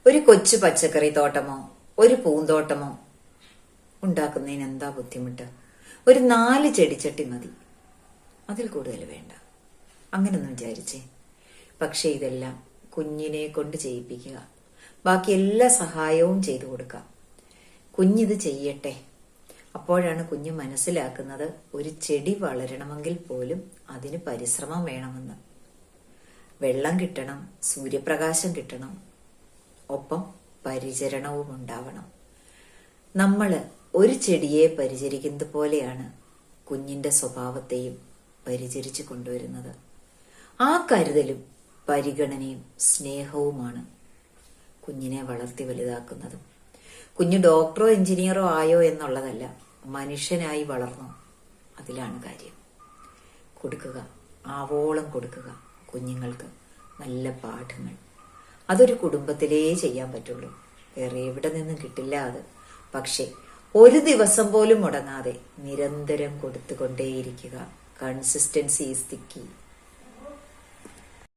ഒരു കൊച്ചു പച്ചക്കറി തോട്ടമോ ഒരു പൂന്തോട്ടമോ ഉണ്ടാക്കുന്നതിന് എന്താ ബുദ്ധിമുട്ട്? ഒരു 4 ചെടിച്ചട്ടി മതി, അതിൽ കൂടുതൽ വേണ്ട. അങ്ങനൊന്നും വിചാരിച്ചേ. പക്ഷെ ഇതെല്ലാം കുഞ്ഞിനെ കൊണ്ട് ചെയ്യിപ്പിക്കുക, ബാക്കി എല്ലാ സഹായവും ചെയ്തു കൊടുക്കാം. കുഞ്ഞിത് ചെയ്യട്ടെ. അപ്പോഴാണ് കുഞ്ഞ് മനസ്സിലാക്കുന്നത് ഒരു ചെടി വളരണമെങ്കിൽ പോലും അതിന് പരിശ്രമം വേണമെന്ന്. വെള്ളം കിട്ടണം, സൂര്യപ്രകാശം കിട്ടണം, ഒപ്പം പരിചരണവും ഉണ്ടാവണം. നമ്മള് ഒരു ചെടിയെ പരിചരിക്കുന്നത് പോലെയാണ് കുഞ്ഞിന്റെ സ്വഭാവത്തെയും പരിചരിച്ചു കൊണ്ടുവരുന്നത്. ആ കരുതലും പരിഗണനയും സ്നേഹവുമാണ് കുഞ്ഞിനെ വളർത്തി വലുതാക്കുന്നതും. കുഞ്ഞ് ഡോക്ടറോ എഞ്ചിനീയറോ ആയോ എന്നുള്ളതല്ല, മനുഷ്യനായി വളർന്നോ, അതിലാണ് കാര്യം. കൊടുക്കുക, ആവോളം കൊടുക്കുക കുഞ്ഞുങ്ങൾക്ക് നല്ല പാഠങ്ങൾ. അതൊരു കുടുംബത്തിലേ ചെയ്യാൻ പറ്റുള്ളൂ, വേറെ എവിടെ നിന്നും കിട്ടില്ല അത്. പക്ഷെ ഒരു ദിവസം പോലും മുടങ്ങാതെ നിരന്തരം കൊടുത്തുകൊണ്ടേയിരിക്കുക. Consistency is the key.